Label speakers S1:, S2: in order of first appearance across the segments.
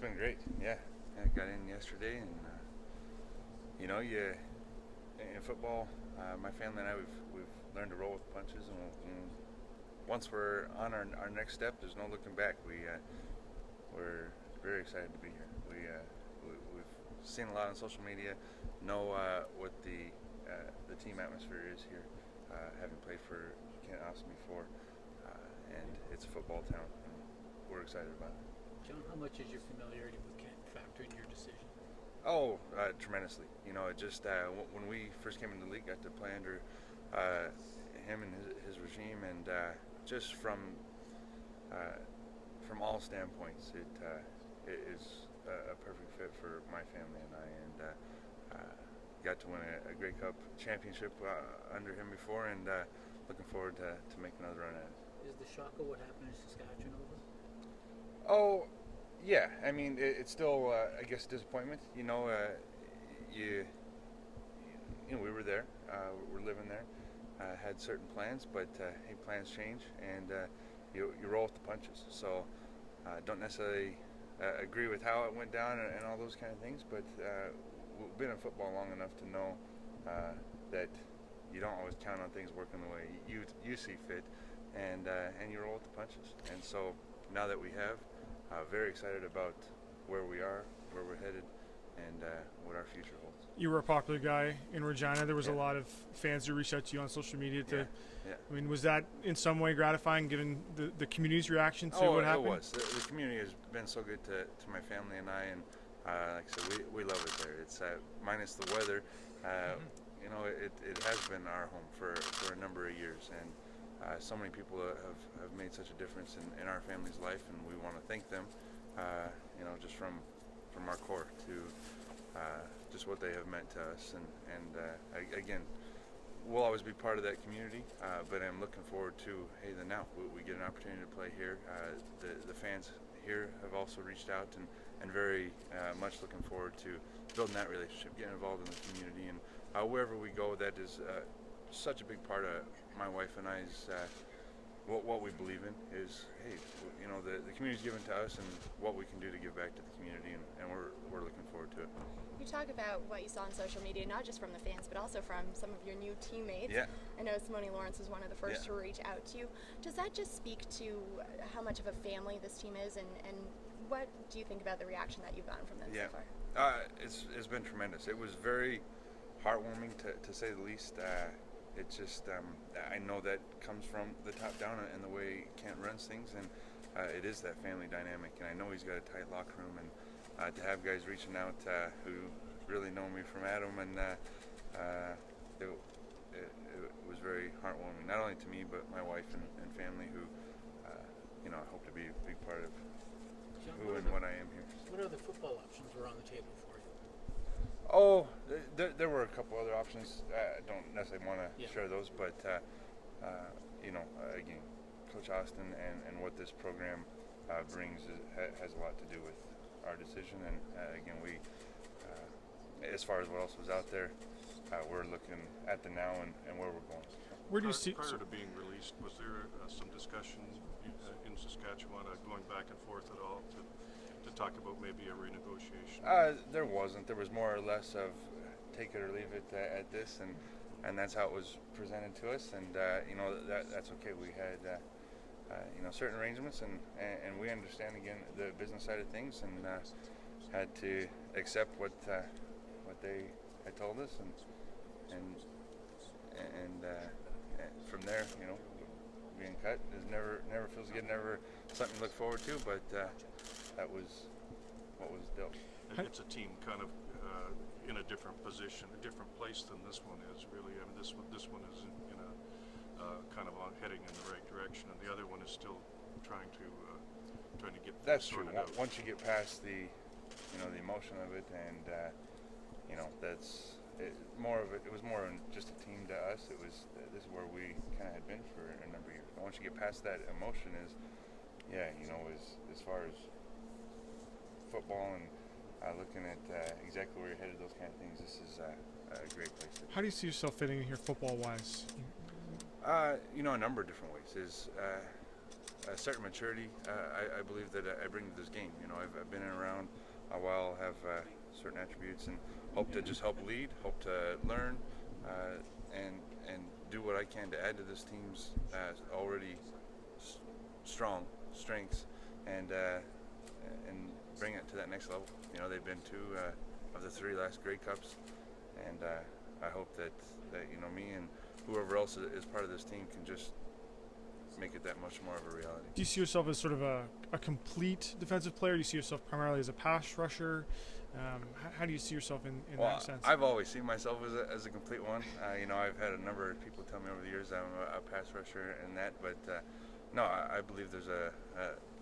S1: been great. Yeah, I got in yesterday, and in football, my family and I we've learned to roll with the punches, and once we're on our next step, there's no looking back. We're very excited to be here. We've seen a lot on social media, know what the team atmosphere is here, having played for Kent Austin before, and it's a football town, and we're excited about it.
S2: John, how much is your familiarity with Kent factor in your decision?
S1: Oh, tremendously. It just when we first came into the league, got to play under him and his regime, and just from all standpoints, it is a perfect fit for my family and I, and got to win a Grey Cup championship under him before, and looking forward to making another run at it.
S2: Is the shock of what happened in Saskatchewan over?
S1: Oh, yeah. I mean, it's still, I guess, disappointment. We were there. We're living there. Had certain plans, but hey, plans change, and you roll with the punches. So, don't necessarily agree with how it went down and all those kind of things, but we've been in football long enough to know that you don't always count on things working the way you see fit, and you roll with the punches. And so now that we have, very excited about where we are, where we're headed, and what our future holds.
S3: You were a popular guy in Regina. There was a lot of fans who reached out to you on social media. I mean, was that in some way gratifying, given the community's reaction to what happened?
S1: It was. The community has been so good to my family and I, and like I said, we love it there. It's minus the weather. It has been our home for a number of years, and so many people have made such a difference in our family's life, and we want to thank them. Just from our core to just what they have meant to us, and again, we'll always be part of that community. But I'm looking forward to now we get an opportunity to play here. The fans here have also reached out, and very much looking forward to building that relationship, getting involved in the community, and wherever we go, that is such a big part of my wife and I's what we believe in is, hey, the community's given to us, and what we can do to give back to the community, and we're looking forward to it.
S4: You talk about what you saw on social media, not just from the fans, but also from some of your new teammates.
S1: Yeah.
S4: I know Simone Lawrence was one of the first to reach out to you. Does that just speak to how much of a family this team is, and what do you think about the reaction that you've gotten from them so far?
S1: It's been tremendous. It was very heartwarming to say the least. It's just I know that comes from the top down and the way Kent runs things, and it is that family dynamic. And I know he's got a tight locker room, and to have guys reaching out who really know me from Adam, and it was very heartwarming, not only to me but my wife and family, who I hope to be a big part of who and what I am here.
S2: What other football options were on the table for you?
S1: Oh, there were a couple other options. I don't necessarily want to share those, but again, Coach Austin and what this program brings has a lot to do with our decision. And again, we, as far as what else was out there, we're looking at the now and where we're going.
S3: Where do you see
S5: prior to being released? Was there some discussion in Saskatchewan going back and forth at all to talk about maybe a renegotiation?
S1: There wasn't. There was more or less of take it or leave it at this, and that's how it was presented to us. And that's okay. We had certain arrangements, and we understand again the business side of things, and had to accept what they had told us, and from there, being cut is never feels good, never something to look forward to, but that was what was dealt.
S5: It's a team kind of in a different position, a different place than this one is. Really, I mean, this one is in a kind of heading in the right direction, and the other one is still trying to get
S1: that's true.
S5: sorted out.
S1: Once you get past the emotion of it, and that's more of it. It was more than just a team to us. It was this is where we kind of had been for a number of years. But once you get past that emotion, as far as football and looking at exactly where you're headed, those kind of things, this is a great place.
S3: How do you see yourself fitting in here football-wise?
S1: A number of different ways. a certain maturity. I believe that I bring to this game. You know, I've been around a while, have certain attributes, and hope to just help lead, hope to learn, and do what I can to add to this team's already strong strengths, and bring it to that next level. You know, they've been 2 of the 3 last Grey Cups, and I hope that you know, me and whoever else is part of this team can just make it that much more of a reality.
S3: Do you see yourself as sort of a complete defensive player? Do you see yourself primarily as a pass rusher? How do you see yourself in that sense?
S1: I've always seen myself as a complete one. You know, I've had a number of people tell me over the years that I'm a pass rusher and that, but no, I believe there's a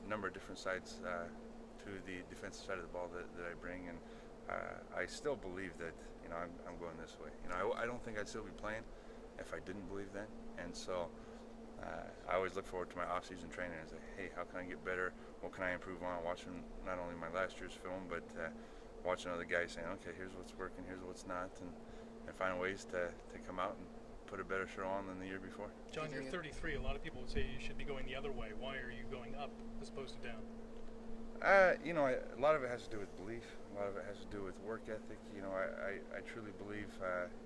S1: number of different sides to the defensive side of the ball that I bring, and I still believe that, you know, I'm going this way. You know, I don't think I'd still be playing if I didn't believe that, and so I always look forward to my off-season training and say, hey, how can I get better? What can I improve on? Watching not only my last year's film, but watching other guys saying, okay, here's what's working, here's what's not, and find ways to come out and put a better show on than the year before.
S2: John, you're 33. A lot of people would say you should be going the other way. Why are you going up as opposed to down?
S1: You know, a lot of it has to do with belief. A lot of it has to do with work ethic. You know, I truly believe,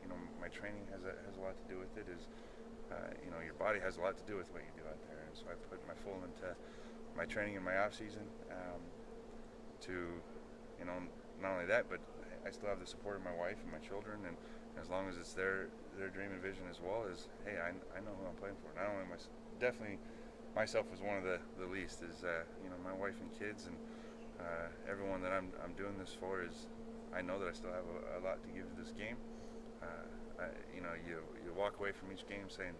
S1: you know, my training has a lot to do with it. You know, your body has a lot to do with what you do out there. And so I put my full into my training in my off season to, you know, not only that, but I still have the support of my wife and my children, and as long as it's their dream and vision as well, as, hey, I know who I'm playing for. Not only definitely myself as one of the least, is you know, my wife and kids, and everyone that I'm doing this for, is I know that I still have a lot to give to this game. You know, you walk away from each game saying,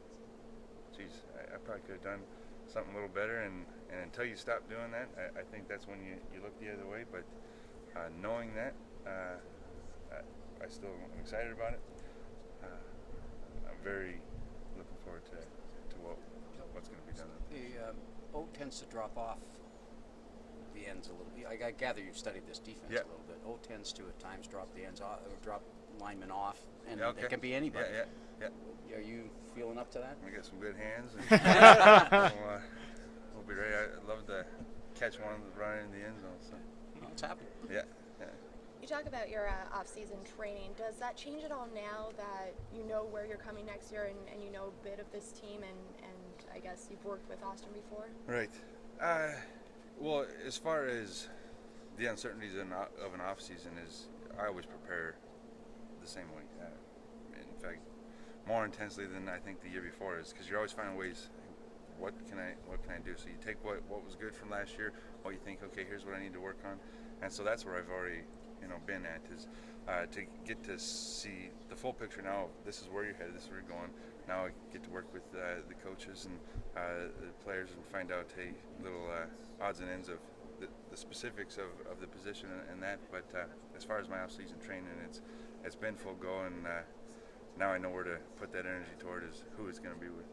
S1: geez, I probably could have done something a little better, and until you stop doing that, I think that's when you look the other way. But knowing that, I still am excited about it. I'm very looking forward to what's going to be done.
S6: The O tends to drop off the ends a little bit. I gather you've studied this defense a little bit. O tends to at times drop the ends off, or drop linemen off, and it can be anybody.
S1: Yeah.
S6: Are you feeling up to that?
S1: We got some good hands. And we'll be ready. I'd love to catch one running in the end zone. So.
S6: Well, it's happening.
S1: Yeah.
S4: You talk about your off-season training. Does that change at all now that you know where you're coming next year, and you know a bit of this team, and I guess you've worked with Austin before?
S1: Right. Well, as far as the uncertainties of an off-season, is I always prepare the same way. In fact, more intensely than I think the year before, is because you're always finding ways. What can I do? So you take what was good from last year, what you think, okay, here's what I need to work on, and so that's where I've already, you know, been at, is to get to see the full picture. Now this is where you're headed, this is where you're going. Now I get to work with the coaches and the players and find out, hey, little odds and ends of the specifics of the position and that. But as far as my off-season training, it's been full go, and now I know where to put that energy toward, is who it's going to be with.